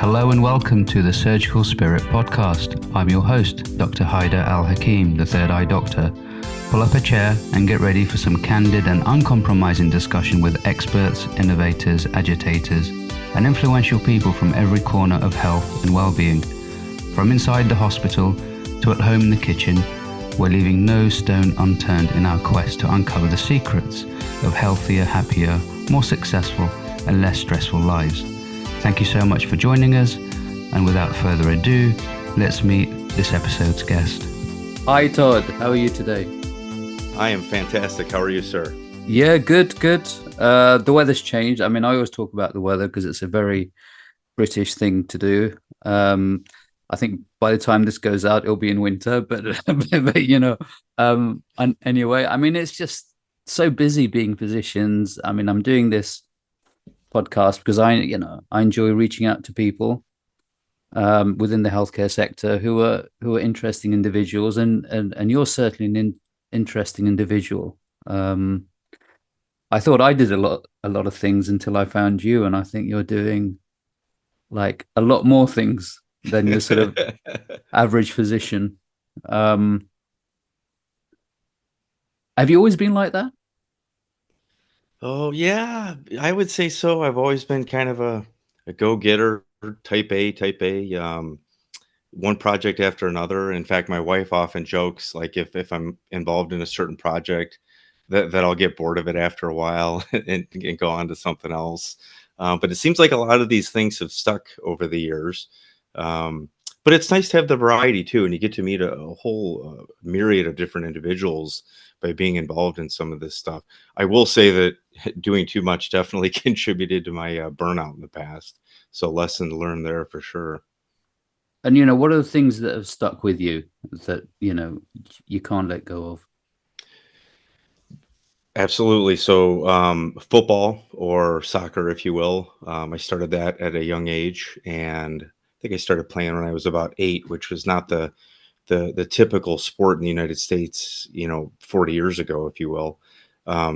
Hello and welcome to the Surgical Spirit podcast. I'm your host, Dr. Haidar Al-hakim, the Third Eye Doctor. Pull up a chair and get ready for some candid and uncompromising discussion with experts, innovators, agitators, and influential people from every corner of health and well-being. From inside the hospital to at home in the kitchen, we're leaving no stone unturned in our quest to uncover the secrets of healthier, happier, more successful, and less stressful lives. Thank you so much for joining us, and without further ado, let's meet this episode's guest. Hi Todd, how are you today? I am fantastic. How are you, sir? Yeah, good. The weather's changed. I mean, I always talk about the weather because it's a very British thing to do. I think by the time this goes out, it'll be in winter, but and anyway, I mean, it's just so busy being physicians. I mean, I'm doing this podcast because I enjoy reaching out to people within the healthcare sector who are interesting individuals, and you're certainly an interesting individual. I thought I did a lot of things until I found you, and I think you're doing like a lot more things than your sort of average physician. Have you always been like that? Oh, yeah, I would say so. I've always been kind of a go-getter, type A, one project after another. In fact, my wife often jokes, like if I'm involved in a certain project, that I'll get bored of it after a while and go on to something else. But it seems like a lot of these things have stuck over the years. But it's nice to have the variety too, and you get to meet a whole myriad of different individuals by being involved in some of this stuff. I will say that doing too much definitely contributed to my burnout in the past. So lesson learned there for sure. And what are the things that have stuck with you that you can't let go of? Absolutely. So football, or soccer, if you will. I started that at a young age, and I think I started playing when I was about 8, which was not the typical sport in the United States, 40 years ago, if you will.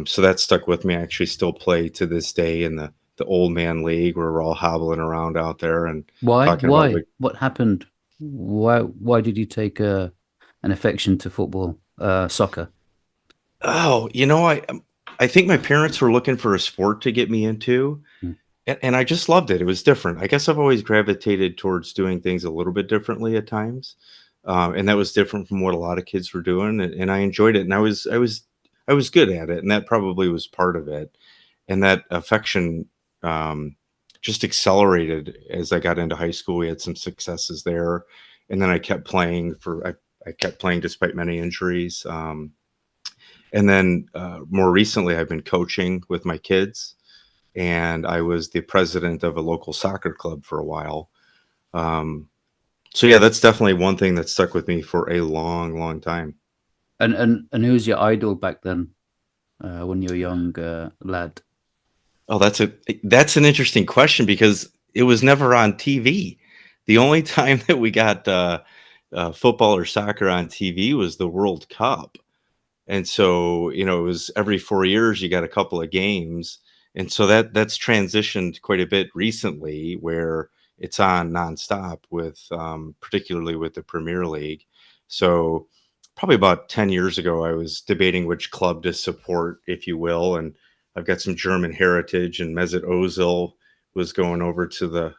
So that stuck with me. I actually still play to this day in the old man league, where we're all hobbling around out there and talking about what happened? Why did you take an affection to football, soccer? Oh, I think my parents were looking for a sport to get me into, and I just loved it. It was different. I guess I've always gravitated towards doing things a little bit differently at times, and that was different from what a lot of kids were doing, and I enjoyed it, and I was good at it, and that probably was part of it. And that affection just accelerated as I got into high school. We had some successes there, and then I kept playing I kept playing despite many injuries. And then more recently, I've been coaching with my kids, and I was the president of a local soccer club for a while. So yeah, that's definitely one thing that stuck with me for a long, long time. And who's your idol back then, when you were a young lad? Oh, that's an interesting question, because it was never on TV. The only time that we got football or soccer on TV was the World Cup. And so, it was every 4 years you got a couple of games. And so that's transitioned quite a bit recently, where it's on nonstop with particularly with the Premier League. So probably about 10 years ago, I was debating which club to support, if you will. And I've got some German heritage, and Mesut Ozil was going over to the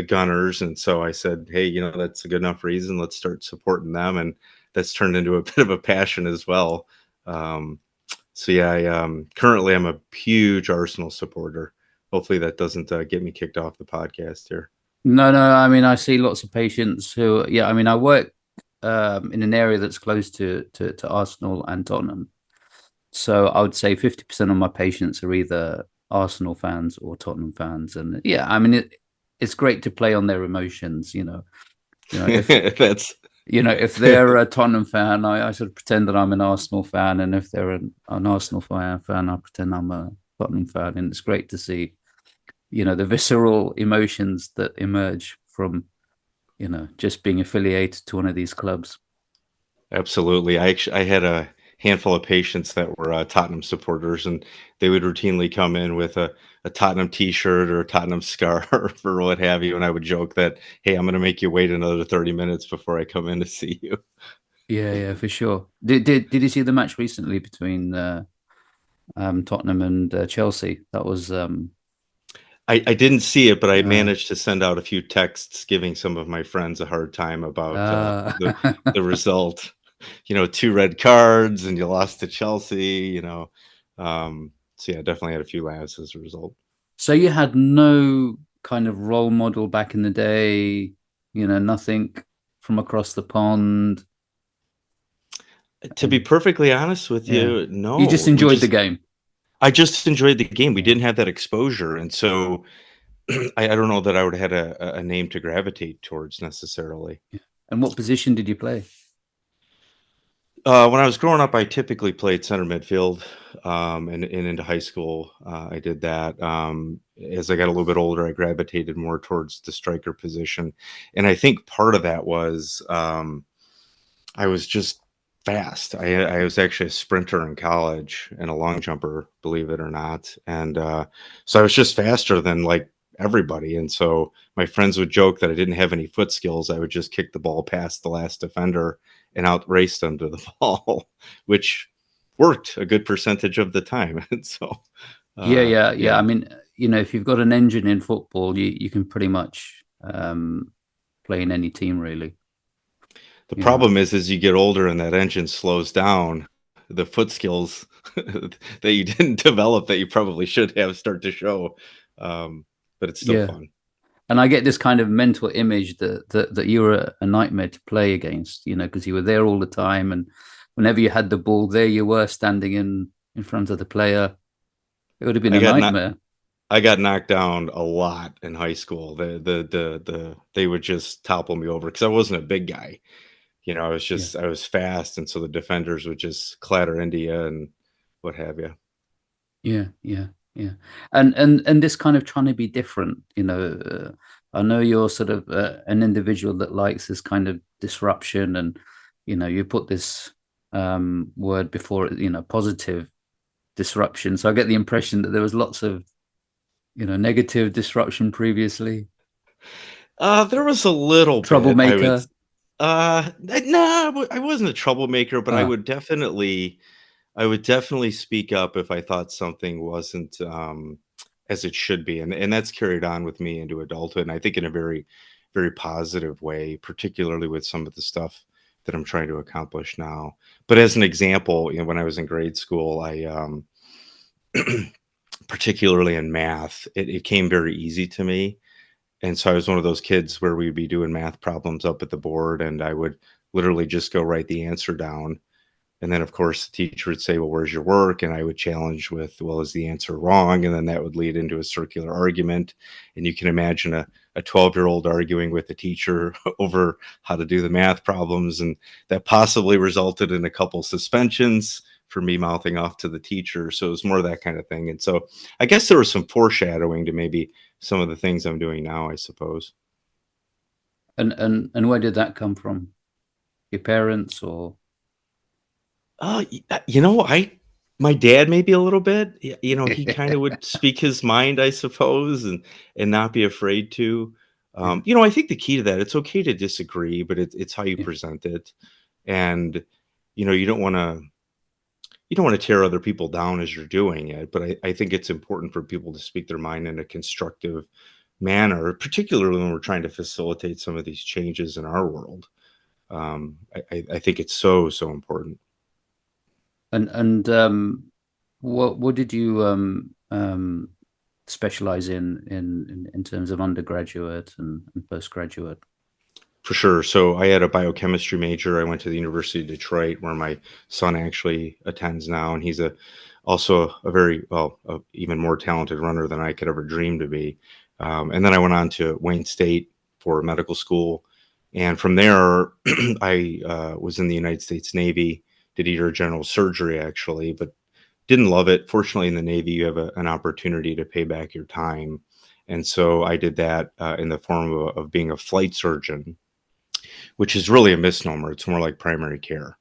Gunners. And so I said, hey, that's a good enough reason. Let's start supporting them. And that's turned into a bit of a passion as well. So yeah, currently I'm a huge Arsenal supporter. Hopefully that doesn't get me kicked off the podcast here. No. I mean, I see lots of patients who, I mean, I work in an area that's close to Arsenal and Tottenham. So I would say 50% of my patients are either Arsenal fans or Tottenham fans. And yeah, I mean, it's great to play on their emotions, if That's if they're a Tottenham fan, I sort of pretend that I'm an Arsenal fan, and if they're an Arsenal fan, I pretend I'm a Tottenham fan. And it's great to see, the visceral emotions that emerge from, just being affiliated to one of these clubs. absolutely. I had a handful of patients that were Tottenham supporters, and they would routinely come in with a Tottenham T-shirt or a Tottenham scarf or what have you, and I would joke that, "Hey, I'm going to make you wait another 30 minutes before I come in to see you." Yeah, yeah, for sure. Did you see the match recently between Tottenham and Chelsea? That was I didn't see it, but I uh, managed to send out a few texts giving some of my friends a hard time about uh, the result. You know, 2 red cards and you lost to Chelsea, you know. So yeah, definitely had a few laughs as a result. So you had no kind of role model back in the day, nothing from across the pond. To be perfectly honest with Yeah. you, You just no. enjoyed the game. I just enjoyed the game. We Yeah. didn't have that exposure, and so I don't know that I would have had a name to gravitate towards necessarily. Yeah. And what position did you play? When I was growing up, I typically played center midfield, and into high school, I did that. As I got a little bit older, I gravitated more towards the striker position, and I think part of that was I was just fast. I was actually a sprinter in college and a long jumper, believe it or not, and so I was just faster than like everybody. And so my friends would joke that I didn't have any foot skills. I would just kick the ball past the last defender and outrace them to the ball, which worked a good percentage of the time. And so, Yeah, yeah, yeah. yeah, I mean, if you've got an engine in football, you can pretty much play in any team, really. the You know. problem is as you get older and that engine slows down, the foot skills that you didn't develop that you probably should have start to show. But it's still Yeah. fun. And I get this kind of mental image that you were a nightmare to play against, because you were there all the time, and whenever you had the ball, there you were standing in front of the player. It would have been I a got not nightmare. I got knocked down a lot in high school. They would just topple me over because I wasn't a big guy. You know, Yeah. I was fast, and so the defenders would just clatter into you and what have you. Yeah, yeah, yeah. And this kind of trying to be different, I know you're sort of an individual that likes this kind of disruption, and you put this word before it, positive disruption. So I get the impression that there was lots of, negative disruption previously. There was a little bit, I would. Troublemaker. No, I wasn't a troublemaker, but Ah, I would definitely speak up if I thought something wasn't as it should be, and that's carried on with me into adulthood, and I think in a very, very positive way, particularly with some of the stuff that I'm trying to accomplish now. But as an example, when I was in grade school, I particularly in math, it came very easy to me. And so I was one of those kids where we'd be doing math problems up at the board, and I would literally just go write the answer down. And then, of course, the teacher would say, "Well, where's your work?" And I would challenge with, "Well, is the answer wrong?" And then that would lead into a circular argument. And you can imagine a 12-year-old arguing with the teacher over how to do the math problems. And that possibly resulted in a couple suspensions for me mouthing off to the teacher. So it was more of that kind of thing. And so I guess there was some foreshadowing to maybe some of the things I'm doing now, I suppose. and where did that come from? Your parents or? My dad maybe a little bit. He kind of would speak his mind, I suppose, and not be afraid to. Yeah, I think the key to that, it's okay to disagree, but it's how you yeah, present it, and you don't want to tear other people down as you're doing it. But I think it's important for people to speak their mind in a constructive manner, particularly when we're trying to facilitate some of these changes in our world. I think it's so important. and what did you specialize in terms of undergraduate and postgraduate? For sure. So I had a biochemistry major. I went to the University of Detroit, where my son actually attends now, and he's also a very even more talented runner than I could ever dream to be. And then I went on to Wayne State for medical school, and from there, I was in the United States Navy. Did ER general surgery actually, but didn't love it. Fortunately, in the Navy, you have an opportunity to pay back your time, and so I did that in the form of being a flight surgeon, which is really a misnomer. It's more like primary care.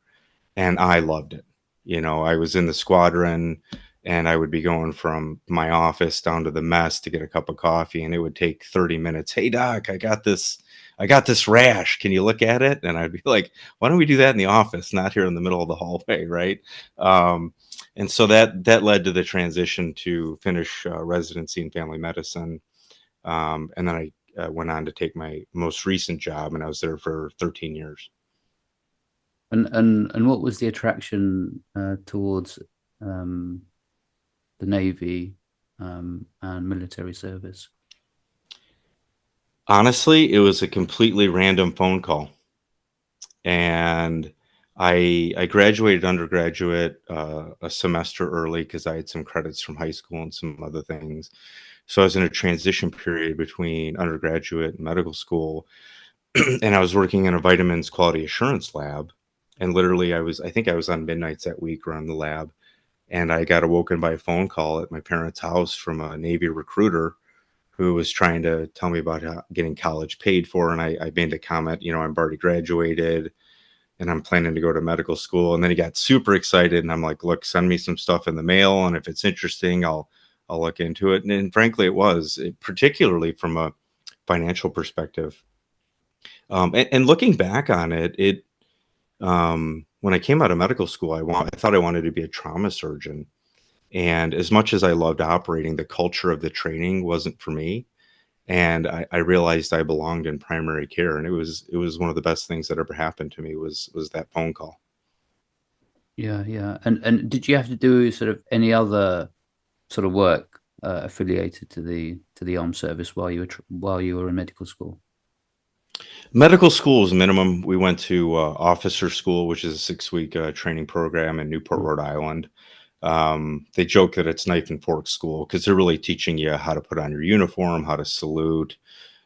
And I loved it. I was in the squadron, and I would be going from my office down to the mess to get a cup of coffee, and it would take 30 minutes. Hey doc, I got this rash. Can you look at it? And I'd be like, why don't we do that in the office, not here in the middle of the hallway, right? And so that led to the transition to finish residency in family medicine. And then I went on to take my most recent job, and I was there for 13 years. And what was the attraction towards the Navy and military service? Honestly, it was a completely random phone call. And I graduated undergraduate a semester early because I had some credits from high school and some other things. So I was in a transition period between undergraduate and medical school, and I was working in a vitamins quality assurance lab. And literally, I think I was on midnights that week around the lab, and I got awoken by a phone call at my parents' house from a Navy recruiter who was trying to tell me about getting college paid for. And I made a comment, I'm already graduated and I'm planning to go to medical school. And then he got super excited, and I'm like, look, send me some stuff in the mail, and if it's interesting, I'll look into it. And frankly, particularly from a financial perspective. And looking back on it, when I came out of medical school, I thought I wanted to be a trauma surgeon. And as much as I loved operating, the culture of the training wasn't for me. And I realized I belonged in primary care, and it was one of the best things that ever happened to me was that phone call. Yeah. And did you have to do sort of any other sort of work affiliated to the armed service while you were in medical school? Medical school was minimum. We went to officer school, which is a 6-week training program in Newport, Rhode Island. They joke that it's knife and fork school because they're really teaching you how to put on your uniform, how to salute,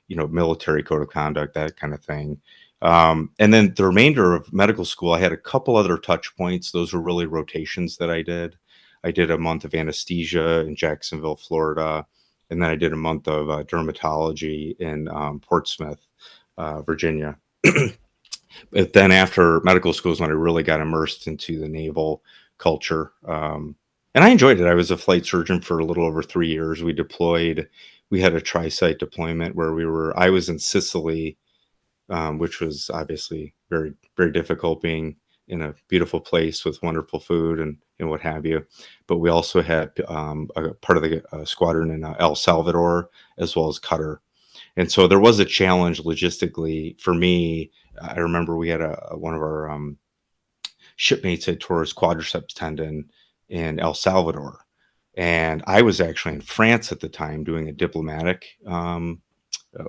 military code of conduct, that kind of thing. And then the remainder of medical school, I had a couple other touch points. Those were really rotations that I did. I did a month of anesthesia in Jacksonville, Florida, and then I did a month of dermatology in Portsmouth, Virginia. But then after medical school is when I really got immersed into the naval culture. And I enjoyed it. I was a flight surgeon for a little over 3 years. We had a tri-site deployment where I was in Sicily, which was obviously very, very difficult, being in a beautiful place with wonderful food and what have you. But we also had a part of the squadron in El Salvador, as well as Qatar. And so there was a challenge logistically for me. I remember we had one of our shipmates had tore his quadriceps tendon in El Salvador. And I was actually in France at the time doing a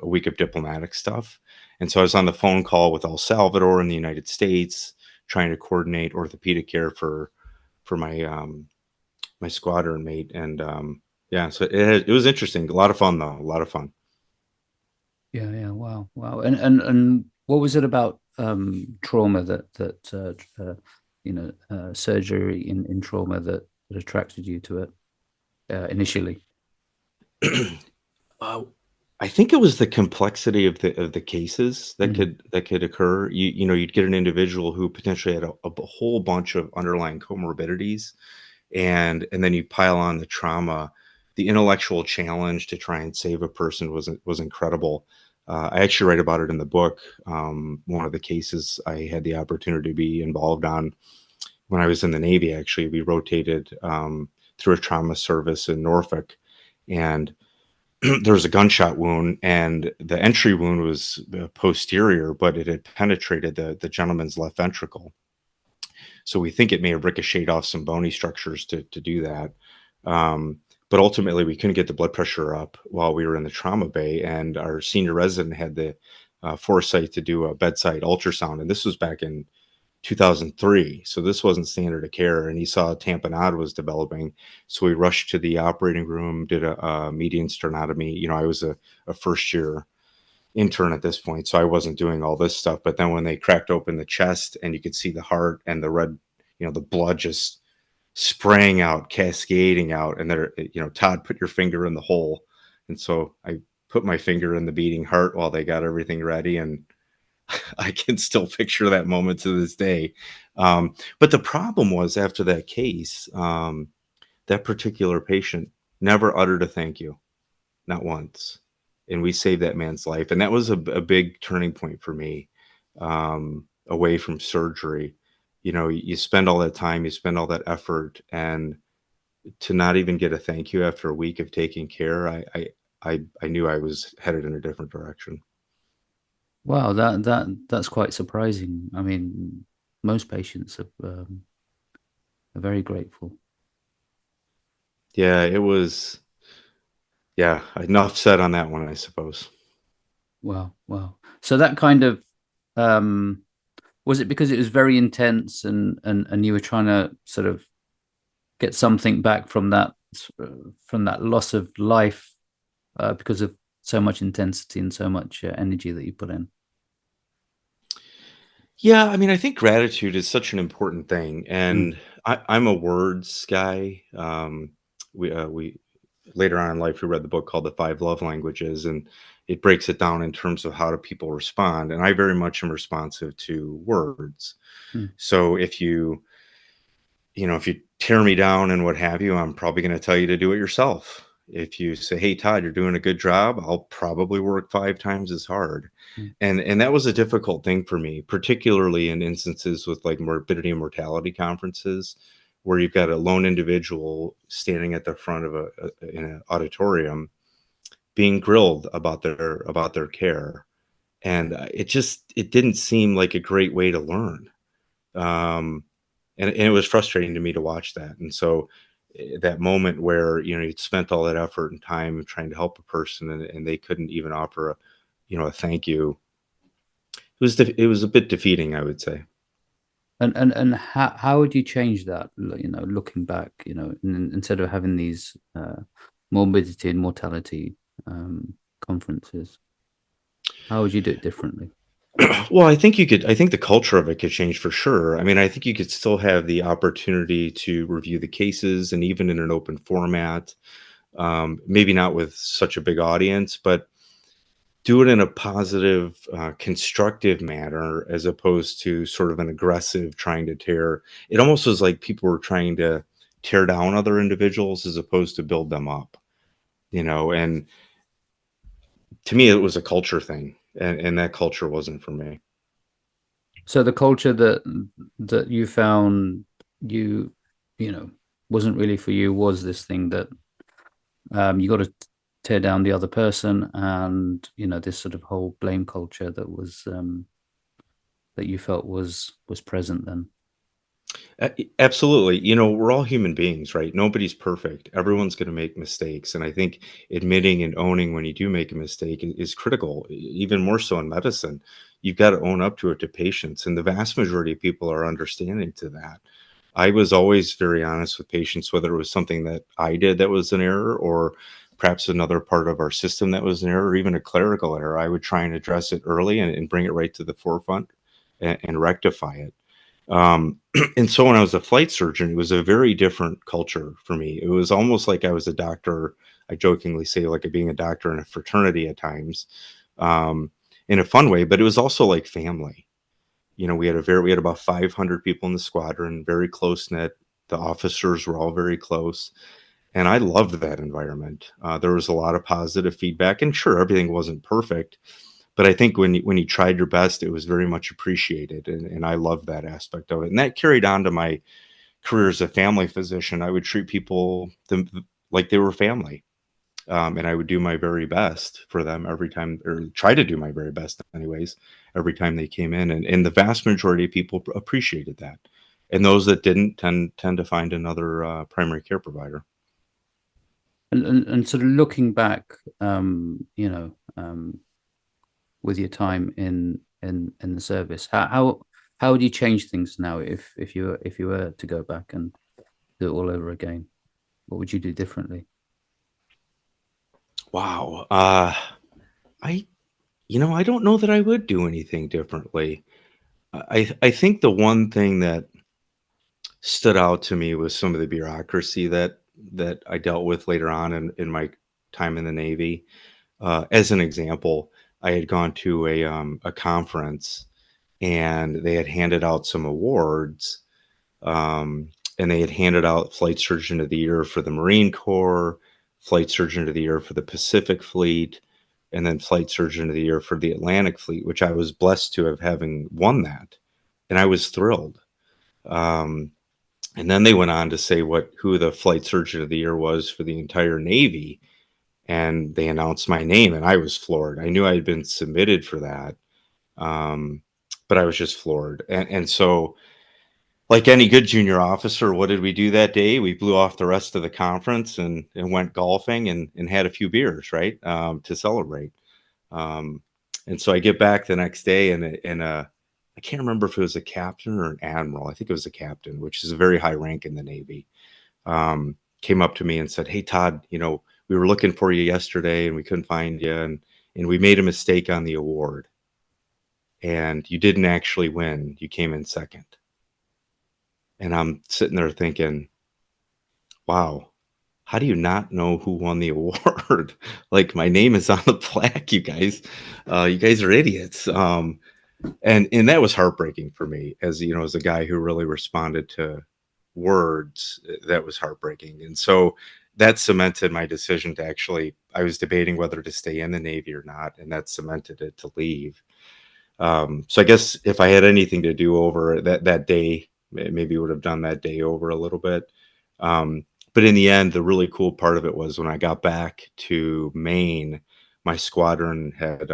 week of diplomatic stuff. And so I was on the phone call with El Salvador in the United States, trying to coordinate orthopedic care for my my squadron mate. And yeah, so it was interesting. A lot of fun though. A lot of fun. Yeah. Wow. And what was it about trauma surgery in trauma that attracted you to it initially? I think it was the complexity of the cases that could occur. You'd get an individual who potentially had a whole bunch of underlying comorbidities, and then you pile on the trauma. The intellectual challenge to try and save a person was incredible. I actually write about it in the book. One of the cases I had the opportunity to be involved on when I was in the Navy. Actually, we rotated through a trauma service in Norfolk, and there was a gunshot wound, and the entry wound was posterior, but it had penetrated the gentleman's left ventricle. So we think it may have ricocheted off some bony structures to do that. But ultimately, we couldn't get the blood pressure up while we were in the trauma bay, and our senior resident had the foresight to do a bedside ultrasound, and this was back in 2003. So this wasn't standard of care, and he saw a tamponade was developing. So we rushed to the operating room, did a median sternotomy. I was a first year intern at this point, so I wasn't doing all this stuff. But then when they cracked open the chest and you could see the heart and the red, the blood just spraying out, cascading out, and they're, Todd, put your finger in the hole. And so I put my finger in the beating heart while they got everything ready, and I can still picture that moment to this day. But the problem was after that case, that particular patient never uttered a thank you, not once. And we saved that man's life. And that was a big turning point for me, away from surgery. You know, you spend all that time, you spend all that effort, and to not even get a thank you after a week of taking care, I knew I was headed in a different direction. Wow, that's quite surprising. I mean, most patients are very grateful. Yeah, it was. Yeah, enough said on that one, I suppose. Wow, wow. So that kind of was it because it was very intense and you were trying to sort of get something back from that loss of life because of so much intensity and so much energy that you put in? Yeah, I mean, I think gratitude is such an important thing, Mm, and I'm a words guy. We later on in life we read the book called The Five Love Languages, and it breaks it down in terms of how do people respond. And I very much am responsive to words. mm. So if you tear me down and what have you, I'm probably going to tell you to do it yourself. If you say, "Hey, Todd, you're doing a good job," I'll probably work 5 times as hard. Mm. And that was a difficult thing for me, particularly in instances with like morbidity and mortality conferences, where you've got a lone individual standing at the front of in an auditorium being grilled about their care, and it didn't seem like a great way to learn. Um, and it was frustrating to me to watch that. And so that moment where, you'd spent all that effort and time trying to help a person, and they couldn't even offer a thank you. It was a bit defeating, I would say. And how would you change that? Looking back, instead of having these morbidity and mortality conferences, how would you do it differently? Well, I think the culture of it could change for sure. I mean, I think you could still have the opportunity to review the cases, and even in an open format, maybe not with such a big audience, but do it in a positive, constructive manner, as opposed to sort of an aggressive trying to tear. It almost was like people were trying to tear down other individuals as opposed to build them up, and to me, it was a culture thing, and that culture wasn't for me. So the culture that you found you you know wasn't really for you was this thing that you got to tear down the other person, and this sort of whole blame culture that you felt was present then. Absolutely. We're all human beings, right? Nobody's perfect. Everyone's going to make mistakes. And I think admitting and owning when you do make a mistake is critical, even more so in medicine. You've got to own up to it to patients. And the vast majority of people are understanding to that. I was always very honest with patients, whether it was something that I did that was an error, or perhaps another part of our system that was an error, or even a clerical error. I would try and address it early, and bring it right to the forefront, and rectify it. And so when I was a flight surgeon, it was a very different culture for me. It was almost like I was a doctor. I jokingly say like being a doctor in a fraternity at times, um, in a fun way, but it was also like family. We had about 500 people in the squadron, very close knit. The officers were all very close, and I loved that environment. There was a lot of positive feedback, and sure, everything wasn't perfect, but I think when you tried your best, it was very much appreciated, and I loved that aspect of it. And that carried on to my career as a family physician. I would treat people like they were family, and I would do my very best for them every time, or try to do my very best, anyways, every time they came in. And the vast majority of people appreciated that, and those that didn't tend to find another primary care provider. And sort of looking back, with your time in the service, how would you change things now if you were to go back and do it all over again? What would you do differently? Wow. I I don't know that I would do anything differently. I think the one thing that stood out to me was some of the bureaucracy that I dealt with later on in my time in the Navy. As an example, I had gone to a conference, and they had handed out some awards, and they had handed out Flight Surgeon of the Year for the Marine Corps, Flight Surgeon of the Year for the Pacific Fleet, and then Flight Surgeon of the Year for the Atlantic Fleet, which I was blessed to have having won that, and I was thrilled. And then they went on to say who the Flight Surgeon of the Year was for the entire Navy, and they announced my name, and I was floored. I knew I had been submitted for that, but I was just floored. And so, like any good junior officer, what did we do that day? We blew off the rest of the conference and went golfing and had a few beers, right, to celebrate. And so I get back the next day, and I can't remember if it was a captain or an admiral. I think it was a captain, which is a very high rank in the Navy. Came up to me and said, "Hey, Todd, we were looking for you yesterday and we couldn't find you, and we made a mistake on the award. And you didn't actually win. You came in second." And I'm sitting there thinking, wow, how do you not know who won the award? Like, my name is on the plaque, you guys. You guys are idiots. And that was heartbreaking for me, as as a guy who really responded to words. That was heartbreaking. And so that cemented my decision to I was debating whether to stay in the Navy or not, and that cemented it to leave. So I guess if I had anything to do over that day, maybe would have done that day over a little bit. But in the end, the really cool part of it was when I got back to Maine, my squadron had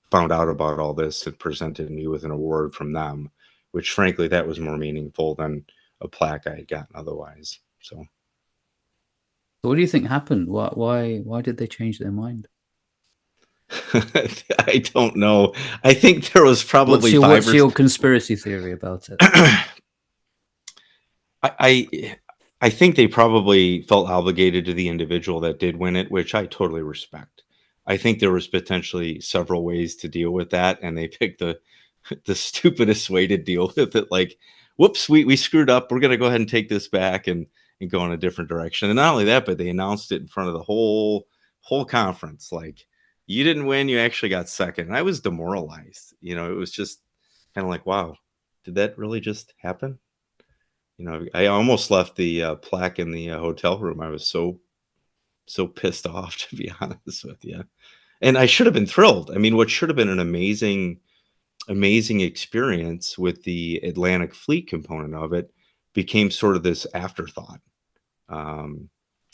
found out about all this and presented me with an award from them, which frankly, that was more meaningful than a plaque I had gotten otherwise. So what do you think happened? Why did they change their mind? I don't know. I think there was probably what's your conspiracy theory about it? I think they probably felt obligated to the individual that did win it, which I totally respect. I think there was potentially several ways to deal with that, and they picked the stupidest way to deal with it. Like, whoops, we screwed up. We're gonna go ahead and take this back and go in a different direction. And not only that, but they announced it in front of the whole conference. Like, you didn't win, you actually got second. And I was demoralized. It was just kind of like, wow, did that really just happen? I almost left the plaque in the hotel room. I was so pissed off, to be honest with you. And I should have been thrilled. I mean, what should have been an amazing experience with the Atlantic Fleet component of it became sort of this afterthought.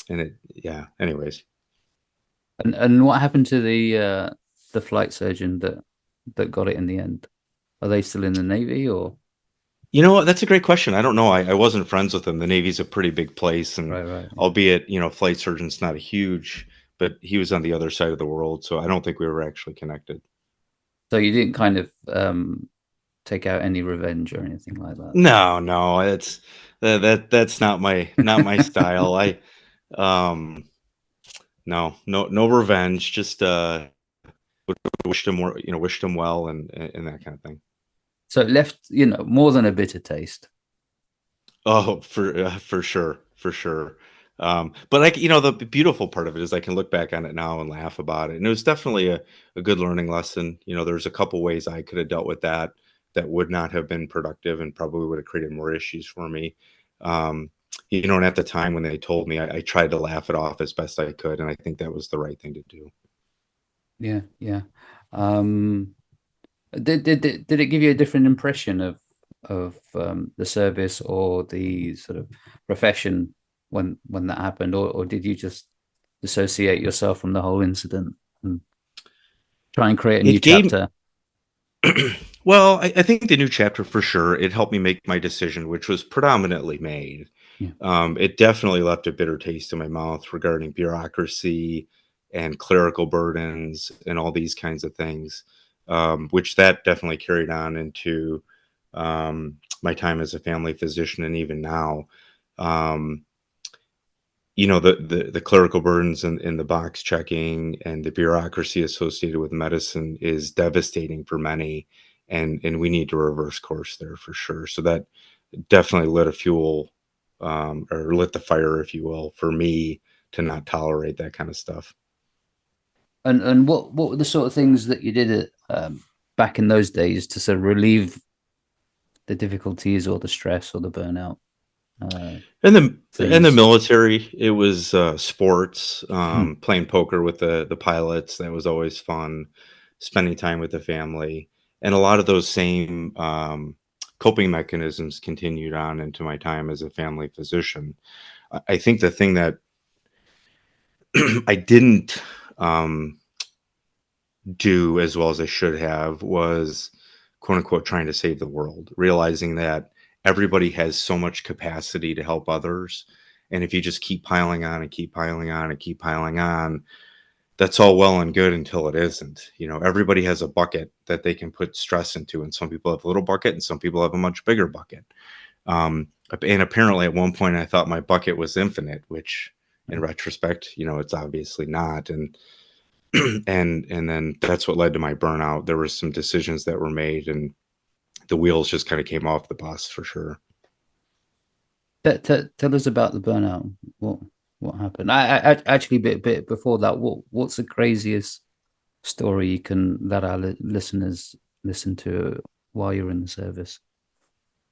Anyways. And what happened to the flight surgeon that got it in the end? Are they still in the Navy, or? You know what? That's a great question. I don't know. I wasn't friends with him. The Navy's a pretty big place, and Right. albeit, flight surgeon's not a huge, but he was on the other side of the world, so I don't think we were actually connected. So you didn't kind of take out any revenge or anything like that? No, it's that's not my style. I no revenge. Just wished him well, and that kind of thing. So it left, more than a bitter taste. Oh, for sure. But the beautiful part of it is I can look back on it now and laugh about it. And it was definitely a good learning lesson. There's a couple ways I could have dealt with that would not have been productive and probably would have created more issues for me. And at the time when they told me, I tried to laugh it off as best I could. And I think that was the right thing to do. Yeah. Did it give you a different impression of the service or the sort of profession when that happened, or did you just dissociate yourself from the whole incident and try and create a new chapter? Well, I think the new chapter, for sure, it helped me make my decision, which was predominantly made. Yeah. It definitely left a bitter taste in my mouth regarding bureaucracy and clerical burdens and all these kinds of things, which that definitely carried on into my time as a family physician, and even now. The clerical burdens and the box checking and the bureaucracy associated with medicine is devastating for many, and we need to reverse course there for sure. So that definitely lit a fuel, or lit the fire, if you will, for me to not tolerate that kind of stuff. And what were the sort of things that you did back in those days to sort of relieve the difficulties or the stress or the burnout? In the Please. military, it was sports, Hmm. playing poker with the pilots. That was always fun. Spending time with the family, and a lot of those same coping mechanisms continued on into my time as a family physician. I think the thing that I didn't um, do as well as I should have was quote unquote trying to save the world, realizing that everybody has so much capacity to help others. And if you just keep piling on and keep piling on and keep piling on, that's all well and good until it isn't. You know, everybody has a bucket that they can put stress into, and some people have a little bucket and some people have a much bigger bucket. And apparently at one point I thought my bucket was infinite, which in retrospect, you know, it's obviously not. And and then that's what led to my burnout. There were some decisions that were made and the wheels just kind of came off the bus for sure. Tell us about the burnout. What happened? I actually bit before that. What's the craziest story you can that our listeners listen to while you're in the service?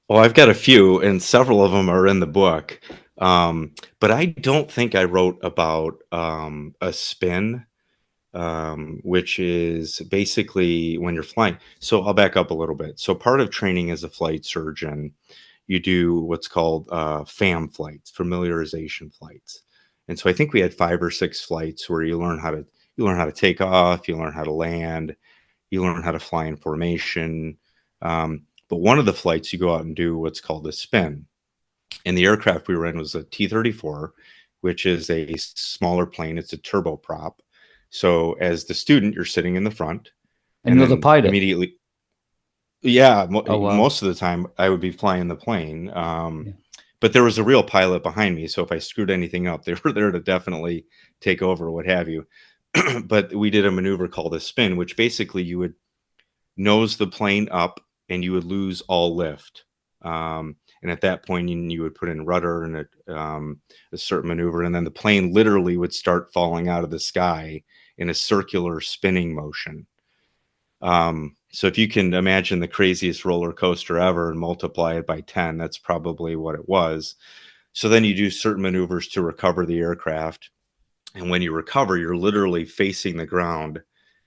Well, I've got a few, and several of them are in the book. But I don't think I wrote about a spin, which is basically when you're flying. So I'll back up a little bit. So part of training as a flight surgeon, you do what's called FAM flights, familiarization flights. And so I think we had 5 or 6 flights where you learn how to take off, you learn how to land, you learn how to fly in formation. But one of the flights you go out and do what's called a spin. And the aircraft we were in was a T-34, which is a smaller plane. It's a turboprop. So as the student, you're sitting in the front, And and you're the then pilot. immediately, yeah, Oh wow. most of the time I would be flying the plane. Yeah. But there was a real pilot behind me, so if I screwed anything up, they were there to definitely take over, what have you. But we did a maneuver called a spin, which basically you would nose the plane up and you would lose all lift. And at that point, you would put in rudder and a certain maneuver, and then the plane literally would start falling out of the sky in a circular spinning motion. So if you can imagine the craziest roller coaster ever and multiply it by 10, that's probably what it was. So then you do certain maneuvers to recover the aircraft. And when you recover, you're literally facing the ground,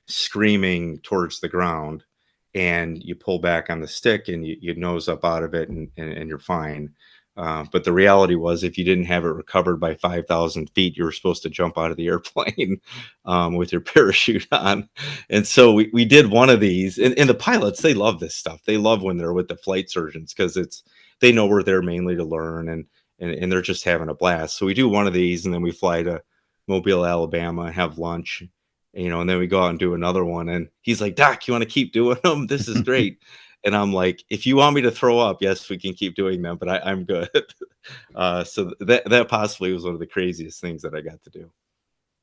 screaming towards the ground, and you pull back on the stick and you nose up out of it and you're fine. But the reality was, if you didn't have it recovered by 5,000 feet, you were supposed to jump out of the airplane with your parachute on. And so we did one of these. And the pilots, they love this stuff. They love when they're with the flight surgeons because they know we're there mainly to learn and they're just having a blast. So we do one of these and then we fly to Mobile, Alabama, and have lunch, you know, and then we go out and do another one. And he's like, Doc, you want to keep doing them? This is great. And I'm like, if you want me to throw up, yes, we can keep doing them, but I'm good. So that possibly was one of the craziest things that I got to do.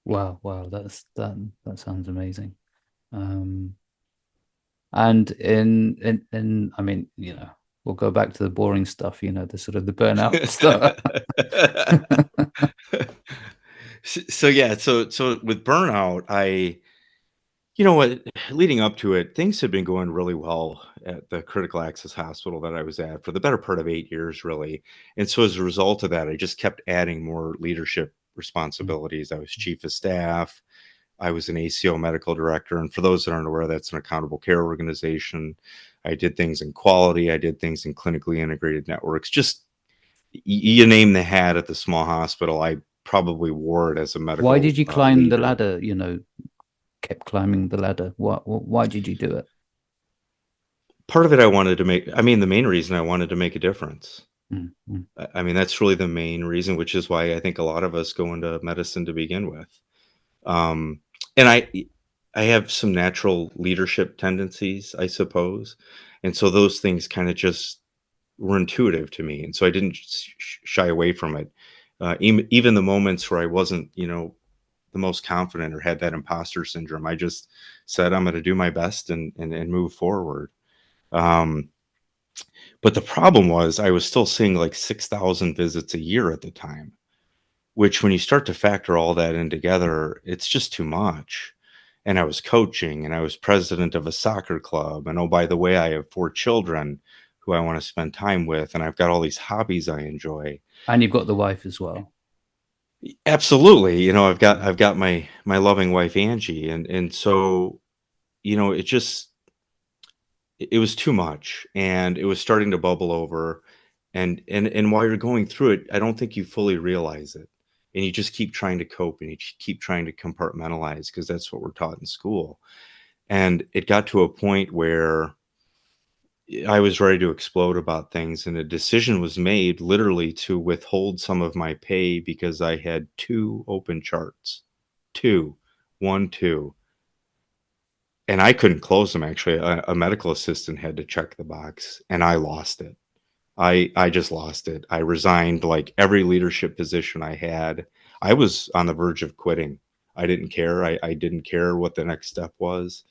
Wow. That sounds amazing. And in I mean, you know, we'll go back to the boring stuff, you know, the sort of the burnout stuff. So yeah, so with burnout, you know what, leading up to it, things had been going really well at the critical access hospital that I was at for the better part of 8 years, really. And so as a result of that, I just kept adding more leadership responsibilities. I was chief of staff. I was an ACO medical director. And for those that aren't aware, that's an accountable care organization. I did things in quality. I did things in clinically integrated networks. Just you name the hat at the small hospital, I probably wore it as a Why medical did you climb the leader. ladder, you know, kept climbing the ladder? Why did you do it? Part of it I wanted to make, I mean, the main reason I wanted to make a difference. Mm. I mean, that's really the main reason, which is why I think a lot of us go into medicine to begin with. Um, and I have some natural leadership tendencies, I suppose. And so those things kind of just were intuitive to me. And so I didn't shy away from it. Even the moments where I wasn't, you know, the most confident or had that imposter syndrome, I just said, I'm going to do my best and move forward. Um, but the problem was I was still seeing like 6,000 visits a year at the time, which when you start to factor all that in together, it's just too much. and I was coaching, and I was president of a soccer club. And oh, by the way, I have 4 children who I want to spend time with, and I've got all these hobbies I enjoy. And you've got the wife as well. Absolutely. I've got my loving wife, Angie. And so, it was too much, and it was starting to bubble over. And while you're going through it, I don't think you fully realize it. And you just keep trying to cope, and you keep trying to compartmentalize, because that's what we're taught in school. And it got to a point where I was ready to explode about things, and a decision was made literally to withhold some of my pay because I had 2 open charts. 2. 1, 2. And I couldn't close them, actually. A medical assistant had to check the box, and I lost it. I just lost it. I resigned like every leadership position I had. I was on the verge of quitting. I didn't care. I didn't care what the next step was.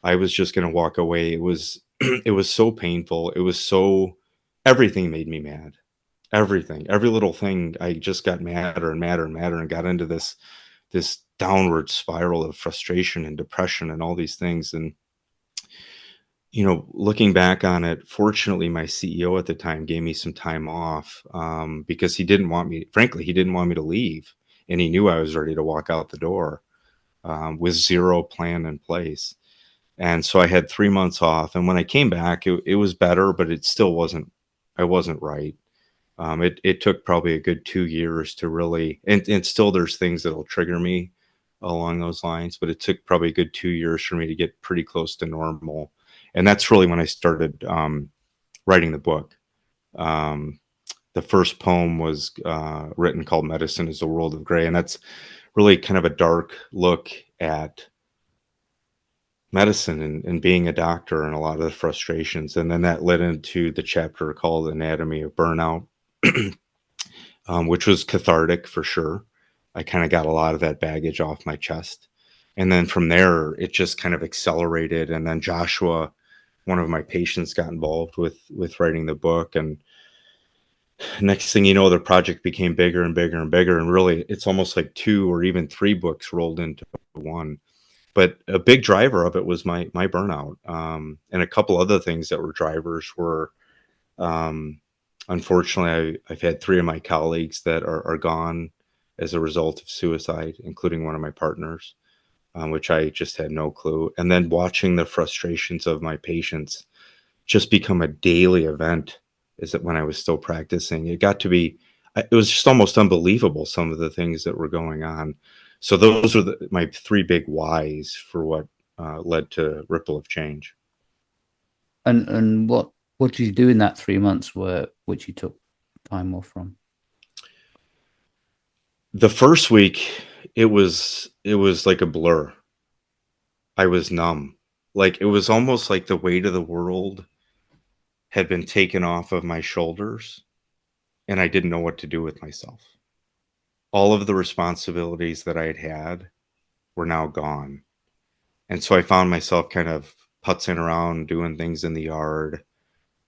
I was just going to walk away. It was it was so painful. Everything made me mad. Everything. Every little thing, I just got madder and madder and madder, and got into this downward spiral of frustration and depression and all these things. And looking back on it, fortunately, my CEO at the time gave me some time off, because he didn't want me, frankly, he didn't want me to leave. And he knew I was ready to walk out the door, with zero plan in place. And so I had 3 months off. And when I came back, it was better, but it still I wasn't right. It took probably a good 2 years to really, and still there's things that'll trigger me along those lines, but it took probably a good 2 years for me to get pretty close to normal. And that's really when I started writing the book. The first poem was written, called Medicine is a World of Gray. And that's really kind of a dark look at medicine and being a doctor, and a lot of the frustrations. And then that led into the chapter called Anatomy of Burnout, which was cathartic for sure. I kind of got a lot of that baggage off my chest. And then from there, it just kind of accelerated. And then Joshua, one of my patients, got involved with writing the book. And next thing you know, the project became bigger and bigger and bigger. And really, it's almost like 2 or even 3 books rolled into one. But a big driver of it was my burnout. And a couple other things that were drivers were, unfortunately, I've had 3 of my colleagues that are gone as a result of suicide, including one of my partners, which I just had no clue. And then watching the frustrations of my patients just become a daily event, is that when I was still practicing, it got to be, it was just almost unbelievable, some of the things that were going on. So those were my 3 big whys for what led to Ripple of Change. And what did you do in that 3 months which you took time off from? The first week, it was like a blur. I was numb. Like, it was almost like the weight of the world had been taken off of my shoulders, and I didn't know what to do with myself. All of the responsibilities that I had were now gone. And so I found myself kind of putzing around, doing things in the yard.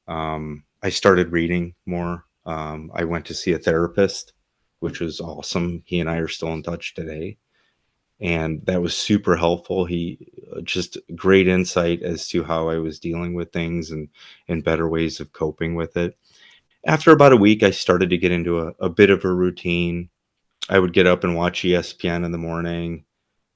I started reading more. I went to see a therapist, which was awesome. He and I are still in touch today. And that was super helpful. He just great insight as to how I was dealing with things, and better ways of coping with it. After about a week, I started to get into a bit of a routine. I would get up and watch ESPN in the morning.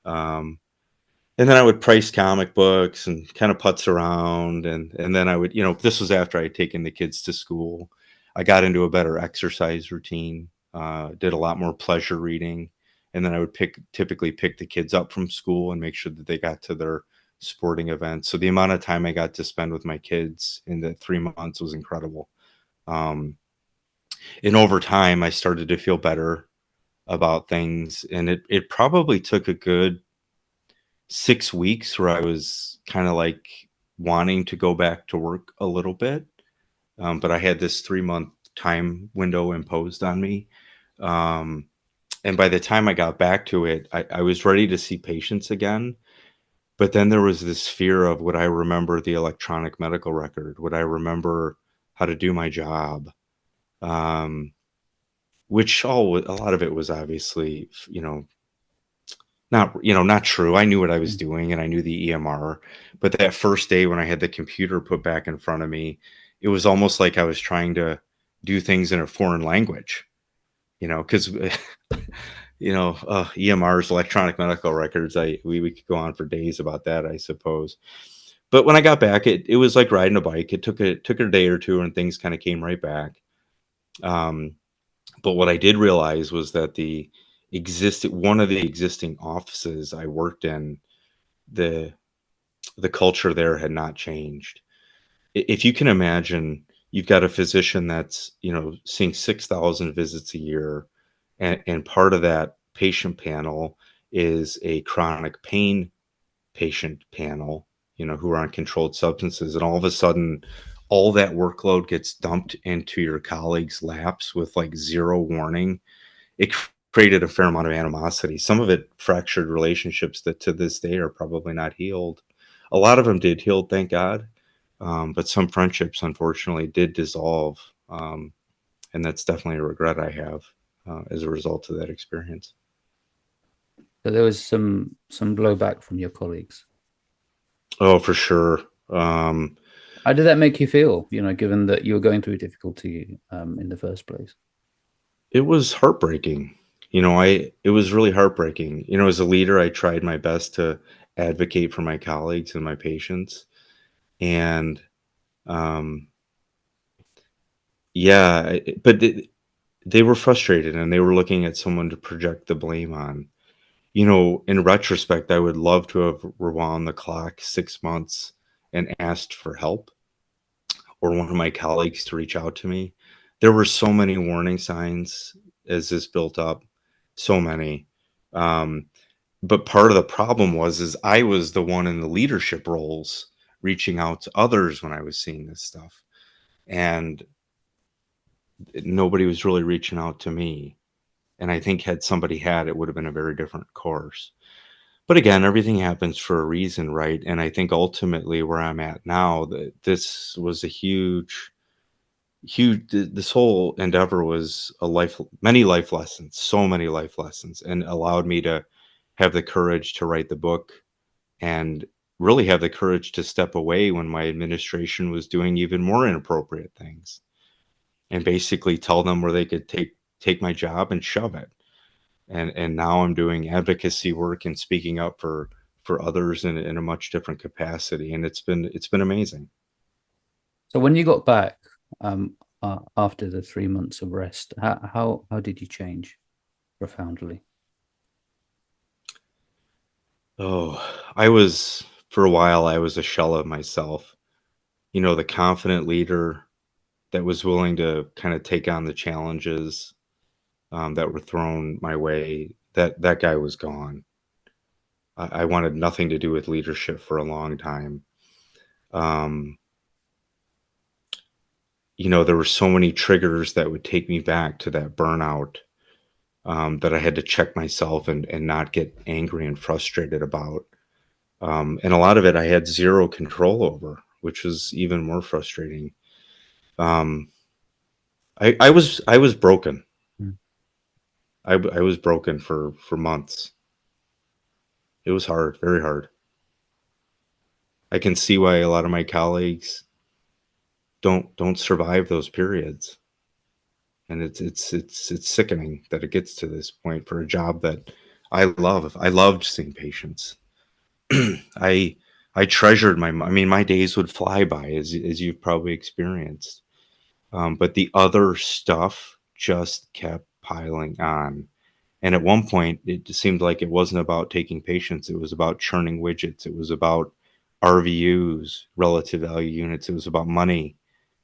And then I would price comic books and kind of putz around. And then I would, this was after I had taken the kids to school. I got into a better exercise routine, did a lot more pleasure reading. And then I would typically pick the kids up from school and make sure that they got to their sporting events. So the amount of time I got to spend with my kids in the 3 months was incredible. And over time, I started to feel better about things. And it probably took a good 6 weeks where I was kind of like wanting to go back to work a little bit. But I had this 3-month time window imposed on me. And by the time I got back to it, I was ready to see patients again. But then there was this fear of, would I remember the electronic medical record? Would I remember how to do my job? Which a lot of it was obviously, not true. I knew what I was doing and I knew the EMR, but that first day when I had the computer put back in front of me, it was almost like I was trying to do things in a foreign language, because EMRs, electronic medical records. We could go on for days about that, I suppose. But when I got back, it was like riding a bike. It took a day or two, and things kind of came right back. But what I did realize was that one of the existing offices I worked in, the the culture there had not changed. If you can imagine, you've got a physician that's seeing 6,000 visits a year, and part of that patient panel is a chronic pain patient panel, who are on controlled substances, and all of a sudden, all that workload gets dumped into your colleagues' laps with like zero warning. It created a fair amount of animosity. Some of it fractured relationships that to this day are probably not healed. A lot of them did heal, thank God. But some friendships, unfortunately, did dissolve. And that's definitely a regret I have as a result of that experience. So there was some blowback from your colleagues. Oh, for sure. How did that make you feel, given that you were going through difficulty in the first place? It was heartbreaking. It was really heartbreaking. As a leader, I tried my best to advocate for my colleagues and my patients. And yeah, but they were frustrated and they were looking at someone to project the blame on. In retrospect, I would love to have rewound the clock 6 months and asked for help, or one of my colleagues to reach out to me. There were so many warning signs as this built up, so many. But part of the problem is I was the one in the leadership roles reaching out to others when I was seeing this stuff. And nobody was really reaching out to me. And I think had somebody it would have been a very different course. But again, everything happens for a reason, right? And I think ultimately where I'm at now, that this was a huge, this whole endeavor was many life lessons, so many life lessons, and allowed me to have the courage to write the book and really have the courage to step away when my administration was doing even more inappropriate things, and basically tell them where they could take my job and shove it. And now I'm doing advocacy work and speaking up for others in a much different capacity, and it's been amazing. So when you got back after the 3 months of rest, how did you change profoundly? Oh, for a while I was a shell of myself. The confident leader that was willing to kind of take on the challenges that were thrown my way. That guy was gone. I wanted nothing to do with leadership for a long time. There were so many triggers that would take me back to that burnout, that I had to check myself and not get angry and frustrated about. And a lot of it I had zero control over, which was even more frustrating. I was broken. I was broken for months. It was hard, very hard. I can see why a lot of my colleagues don't survive those periods. And it's sickening that it gets to this point for a job that I love. I loved seeing patients. I treasured my days would fly by, as you've probably experienced. But the other stuff just kept piling on. And at one point, it just seemed like it wasn't about taking patients. It was about churning widgets. It was about RVUs, relative value units. It was about money.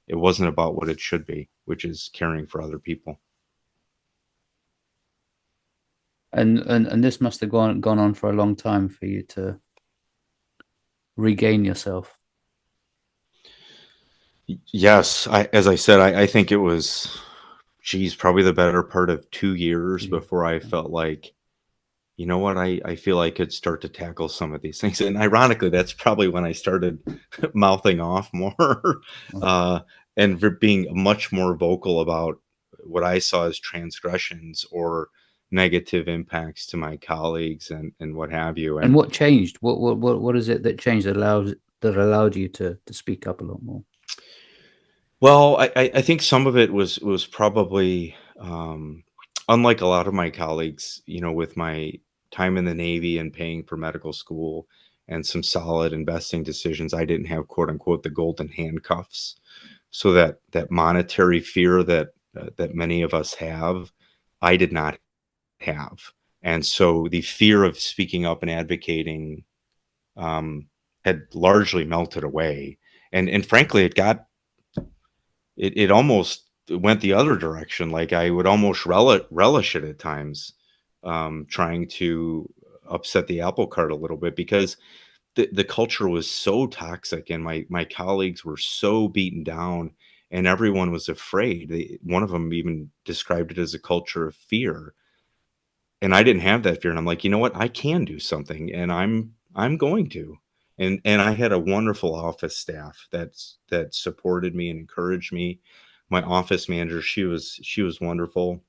It wasn't about what it should be, which is caring for other people. And this must have gone on for a long time for you to regain yourself. Yes, as I said, I think it was, probably the better part of 2 years before I felt like, you know what, I feel I could start to tackle some of these things. And ironically, that's probably when I started mouthing off more, and being much more vocal about what I saw as transgressions or negative impacts to my colleagues and what have you. And what changed? What is it that changed that allowed you to speak up a lot more? Well, I think some of it was probably unlike a lot of my colleagues, with my time in the Navy and paying for medical school and some solid investing decisions. I didn't have quote unquote the golden handcuffs, so that monetary fear that many of us have, I did not have, and so the fear of speaking up and advocating had largely melted away, and frankly, it almost went the other direction. Like I would almost relish it at times, trying to upset the apple cart a little bit because the culture was so toxic and my colleagues were so beaten down and everyone was afraid. One of them even described it as a culture of fear. And I didn't have that fear. And I'm like, you know what? I can do something and I'm going to. And I had a wonderful office staff that supported me and encouraged me. My office manager, she was wonderful.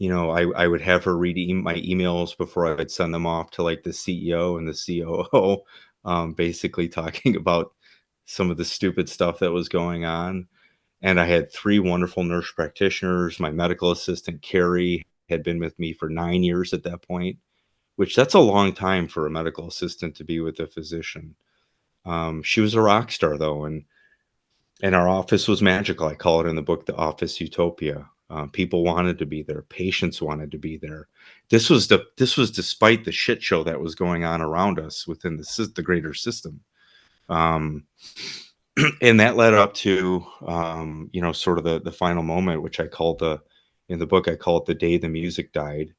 I would have her read my emails before I would send them off to like the CEO and the COO, basically talking about some of the stupid stuff that was going on. And I had three wonderful nurse practitioners. My medical assistant, Carrie, had been with me for 9 years at that point, which that's a long time for a medical assistant to be with a physician. She was a rock star though, and our office was magical. I call it in the book, the office utopia. People wanted to be there. Patients wanted to be there. This was despite the shit show that was going on around us within the greater system. Um, and that led up to, sort of the final moment, which in the book, I call it the day the music died,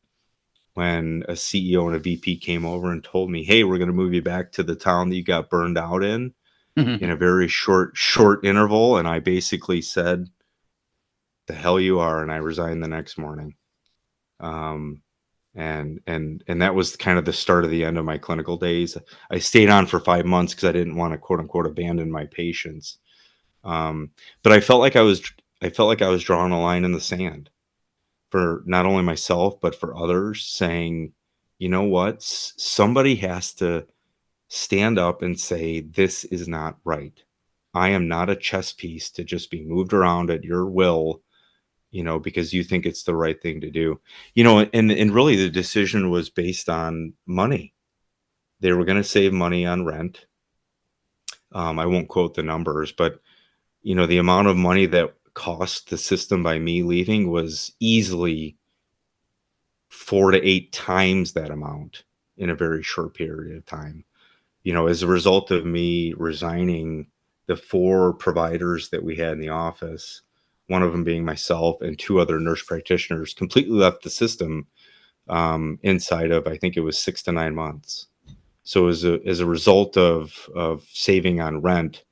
when a CEO and a VP came over and told me, hey, we're going to move you back to the town that you got burned out in a very short interval. And I basically said, the hell you are. And I resigned the next morning. And that was kind of the start of the end of my clinical days. I stayed on for 5 months because I didn't want to quote unquote abandon my patients. But I felt like I was drawing a line in the sand for not only myself, but for others, saying, you know what, somebody has to stand up and say, this is not right. I am not a chess piece to just be moved around at your will, because you think it's the right thing to do. And really the decision was based on money. They were going to save money on rent. I won't quote the numbers, but the amount of money that cost the system by me leaving was easily 4 to 8 times that amount in a very short period of time. As a result of me resigning, the 4 providers that we had in the office, one of them being myself and 2 other nurse practitioners, completely left the system inside of, I think it was 6 to 9 months. So as a result of saving on rent,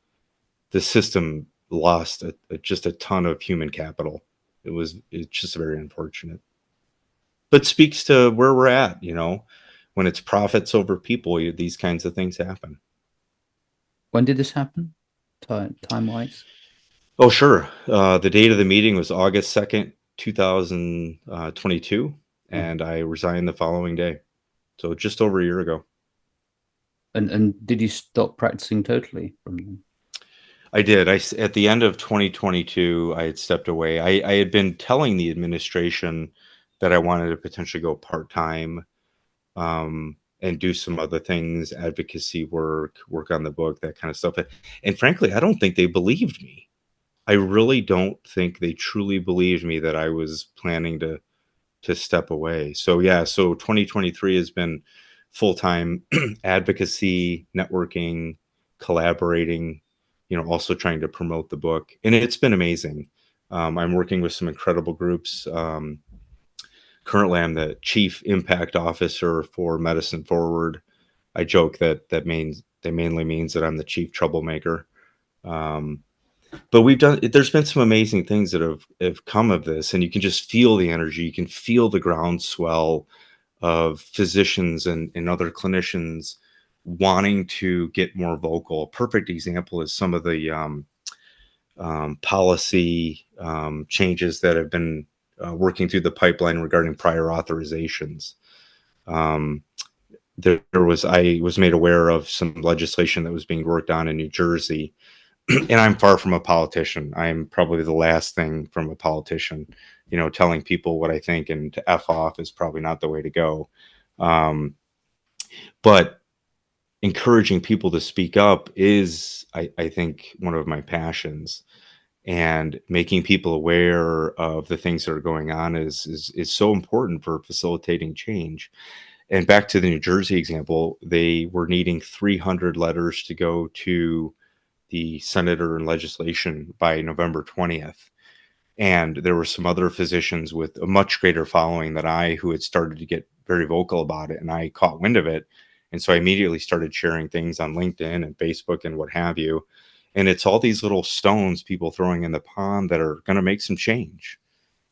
the system lost just a ton of human capital. It's just very unfortunate, but speaks to where we're at. When it's profits over people, these kinds of things happen. When did this happen? Time wise? Oh, sure. The date of the meeting was August 2nd, 2022, and I resigned the following day. So just over a year ago. And did you stop practicing totally from them? I did. At the end of 2022, I had stepped away. I had been telling the administration that I wanted to potentially go part-time, and do some other things, advocacy work on the book, that kind of stuff. And frankly, I don't think they believed me. I really don't think they truly believed me that I was planning to step away. So yeah, so 2023 has been full-time advocacy, networking, collaborating, also trying to promote the book. And it's been amazing. I'm working with some incredible groups. Currently, I'm the chief impact officer for Medicine Forward. I joke that mainly means that I'm the chief troublemaker. But there's been some amazing things that have come of this, and you can just feel the energy. You can feel the groundswell of physicians and other clinicians wanting to get more vocal. A perfect example is some of the policy changes that have been working through the pipeline regarding prior authorizations. I was made aware of some legislation that was being worked on in New Jersey, and I'm far from a politician. I'm probably the last thing from a politician. Telling people what I think and to F off is probably not the way to go. But encouraging people to speak up is, I think, one of my passions. And making people aware of the things that are going on is so important for facilitating change. And back to the New Jersey example, they were needing 300 letters to go to the senator and legislation by November 20th. And there were some other physicians with a much greater following than I who had started to get very vocal about it. And I caught wind of it. And so I immediately started sharing things on LinkedIn and Facebook and what have you. And it's all these little stones people throwing in the pond that are going to make some change.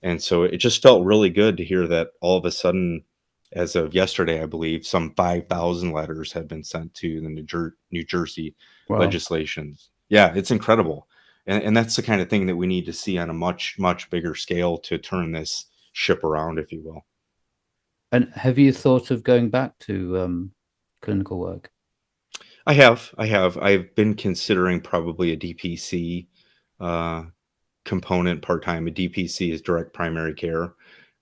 And so it just felt really good to hear that all of a sudden, as of yesterday, I believe, some 5,000 letters have been sent to the New Jersey Wow. legislations. Yeah, it's incredible. And that's the kind of thing that we need to see on a much, much bigger scale to turn this ship around, if you will. And have you thought of going back to clinical work? I have. I've been considering probably a DPC component part-time. A DPC is direct primary care,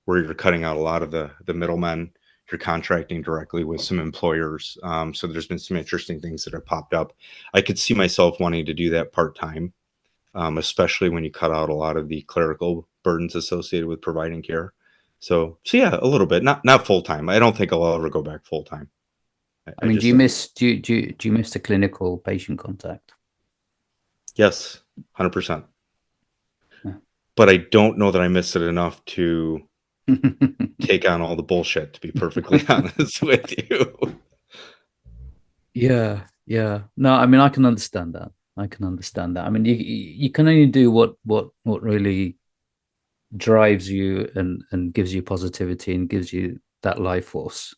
where you're cutting out a lot of the middlemen. You're contracting directly with some employers. So there's been some interesting things that have popped up. I could see myself wanting to do that part-time, especially when you cut out a lot of the clerical burdens associated with providing care. So yeah, a little bit, not full-time. I don't think I'll ever go back full-time. I mean, do you miss the clinical patient contact? Yes, 100%. Yeah. But I don't know that I miss it enough to take on all the bullshit, to be perfectly honest with you. Yeah. No, I mean, I can understand that. I mean, you can only do what really drives you and gives you positivity and gives you that life force.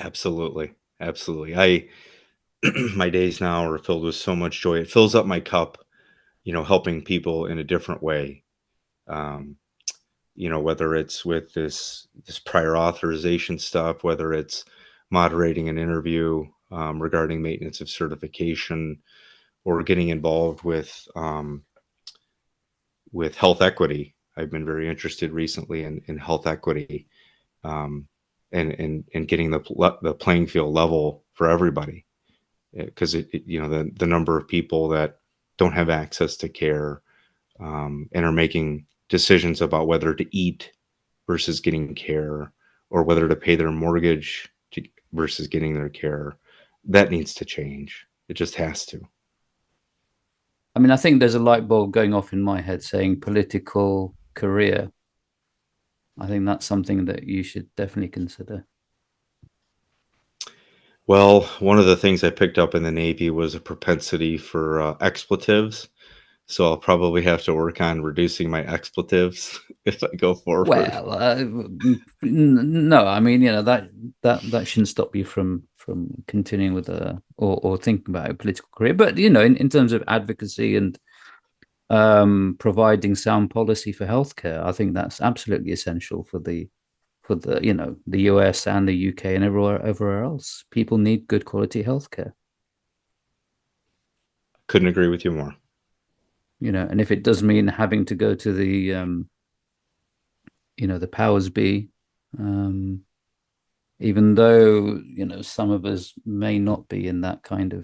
Absolutely. My days now are filled with so much joy. It fills up my cup, helping people in a different way. Whether it's with this prior authorization stuff, whether it's moderating an interview regarding maintenance of certification, or getting involved with health equity. I've been very interested recently in health equity, and getting the playing field level for everybody, because the number of people that don't have access to care, and are making decisions about whether to eat versus getting care, or whether to pay their mortgage versus getting their care, that needs to change. It just has to. I mean, I think there's a light bulb going off in my head saying political career. I think that's something that you should definitely consider. Well, one of the things I picked up in the Navy was a propensity for expletives. So I'll probably have to work on reducing my expletives if I go forward. Well, no, I mean, that shouldn't stop you from continuing with or thinking about a political career. But in terms of advocacy and providing sound policy for healthcare, I think that's absolutely essential for the the US and the UK and everywhere else. People need good quality healthcare. Couldn't agree with you more. And if it does mean having to go to the the powers be, even though some of us may not be in that kind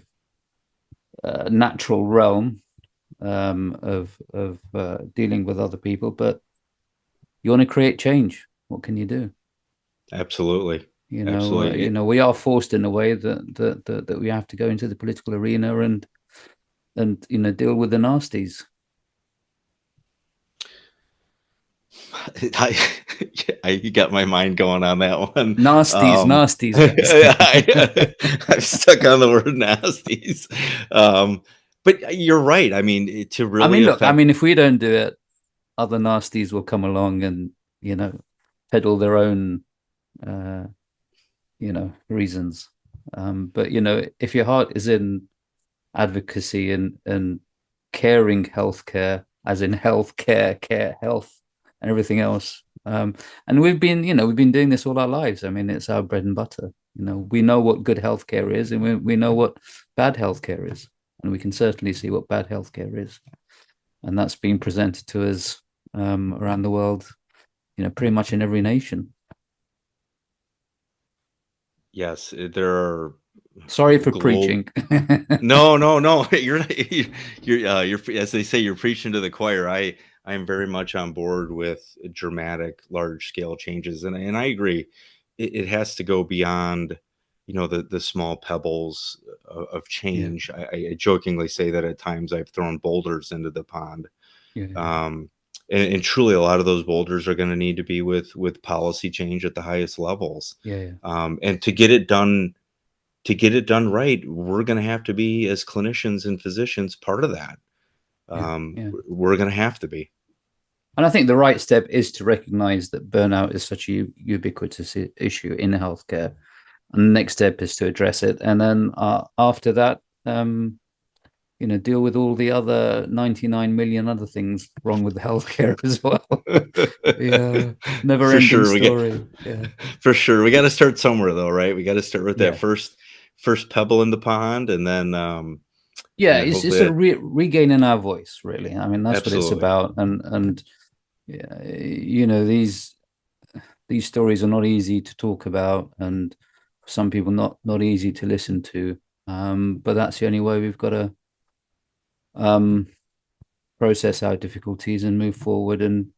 of natural realm of dealing with other people, but you want to create change. What can you do? Absolutely. Absolutely. We are forced in a way that we have to go into the political arena and deal with the nasties. You got my mind going on that one. Nasties. I'm stuck on the word nasties. But you're right. I mean, to really look, if we don't do it, other nasties will come along and peddle their own reasons. But if your heart is in advocacy and caring healthcare, as in healthcare, care, health, and everything else. And we've been doing this all our lives. I mean, it's our bread and butter. We know what good healthcare is, and we know what bad healthcare is, and we can certainly see what bad healthcare is, and that's being presented to us around the world, pretty much in every nation. Yes, there are. Sorry for preaching. No. You're as they say, you're preaching to the choir. I am very much on board with dramatic, large scale changes, and I agree. It has to go beyond, the small pebbles of change. Yeah. I jokingly say that at times I've thrown boulders into the pond. Yeah. And truly, a lot of those boulders are going to need to be with policy change at the highest levels. Yeah. And to get it done right, we're going to have to be, as clinicians and physicians, part of that. Yeah. We're going to have to be. And I think the right step is to recognize that burnout is such a ubiquitous issue in healthcare. And the next step is to address it. And then after that, deal with all the other 99 million other things wrong with healthcare as well. Yeah. Never ending story. Yeah. For sure. We got to start somewhere though, right? We got to start with that first pebble in the pond, and then it's sort of regaining our voice, really. I mean, that's absolutely what it's about. And these stories are not easy to talk about, and for some people not easy to listen to. But that's the only way we've got to process our difficulties and move forward, and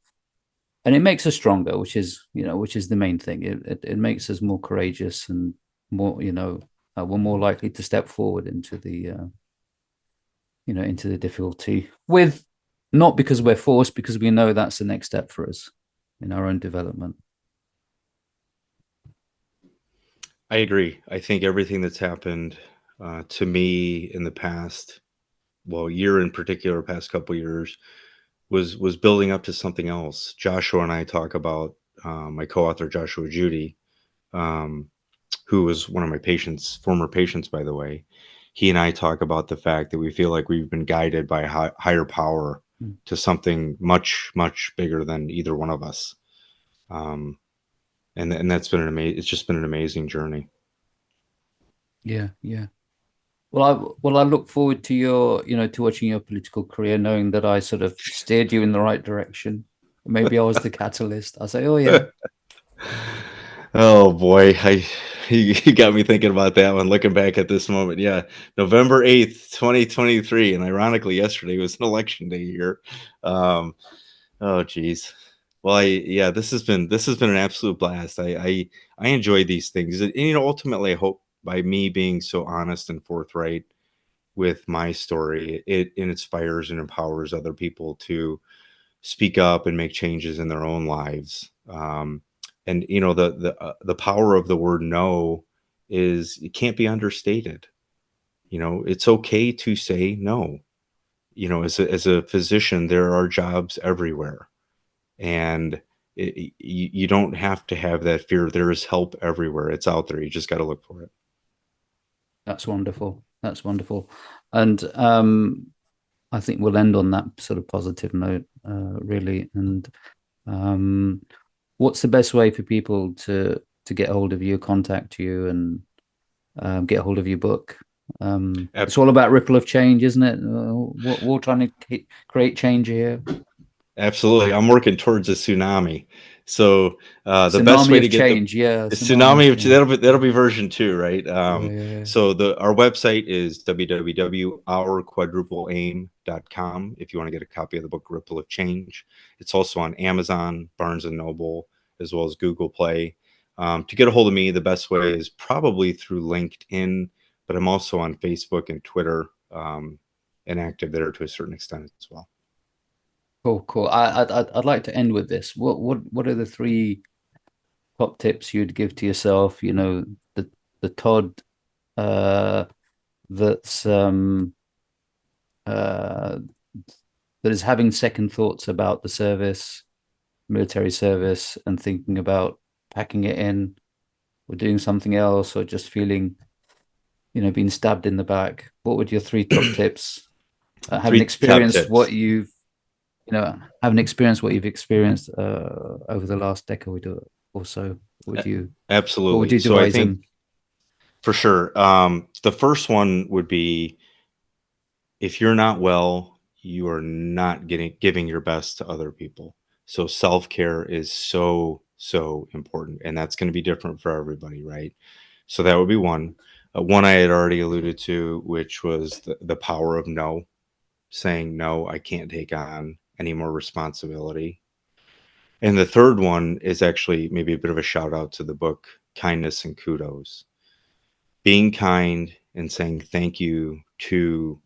it makes us stronger, which is the main thing. It makes us more courageous and more, we're more likely to step forward into the into the difficulty, with not because we're forced, because we know that's the next step for us in our own development. I agree. I think everything that's happened to me in the past, year in particular, past couple years, was building up to something else. Joshua and I talk about, my co-author Joshua Judy, who was one of my former patients, by the way. He and I talk about the fact that we feel like we've been guided by a higher power to something much, much bigger than either one of us. And that's been it's just been an amazing journey. Yeah. Well, I look forward to your, to watching your political career, knowing that I sort of steered you in the right direction. Maybe I was the catalyst. I say, oh yeah. Oh boy, you got me thinking about that one. Looking back at this moment, yeah, November 8th, 2023, and ironically, yesterday was an election day here. Oh geez. Well, this has been an absolute blast. I enjoy these things, and ultimately, I hope by me being so honest and forthright with my story, it inspires and empowers other people to speak up and make changes in their own lives. And the power of the word no it can't be understated. It's okay to say no. As a physician, there are jobs everywhere, and you don't have to have that fear. There is help everywhere. It's out there. You just got to look for it. That's wonderful. And I think we'll end on that sort of positive note, really. And what's the best way for people to get hold of you, contact you, and get hold of your book? It's all about ripple of change, isn't it? We're trying to create change here. Absolutely. I'm working towards a tsunami. So the tsunami best way to get change, tsunami of that'll be version 2, right? So our website is www.ourquadrupleaim.com if you want to get a copy of the book Ripple of Change. It's also on Amazon, Barnes and Noble, as well as Google Play. To get a hold of me, the best way is probably through LinkedIn, but I'm also on Facebook and Twitter, and active there to a certain extent as well. Cool. I'd like to end with this. What are the 3 top tips you'd give to yourself? The Todd that's that is having second thoughts about the service, military service, and thinking about packing it in or doing something else, or just feeling, being stabbed in the back. What would your 3 top tips? Having experienced what you've having experienced what you've experienced over the last decade or so, what would you Absolutely. So I advise think them? for sure, the first one would be, if you're not well, you are not giving your best to other people. So self-care is so important, and that's going to be different for everybody, right? So that would be one. One I had already alluded to, which was the power of no, saying no, I can't take on any more responsibility. And the third one is actually maybe a bit of a shout out to the book Kindness and Kudos. Being kind and saying thank you to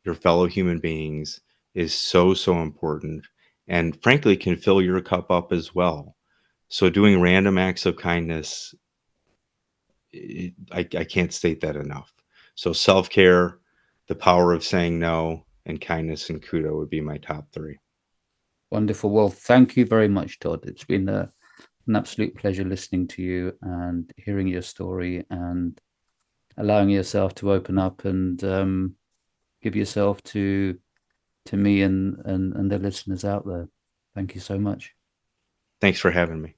your fellow human beings is so important, and frankly can fill your cup up as well. So doing random acts of kindness, I can't state that enough. So self-care, the power of saying no, and kindness and kudo would be my top three. Wonderful. Well, thank you very much, Todd. It's been an absolute pleasure listening to you and hearing your story and allowing yourself to open up and give yourself to me and the listeners out there. Thank you so much. Thanks for having me.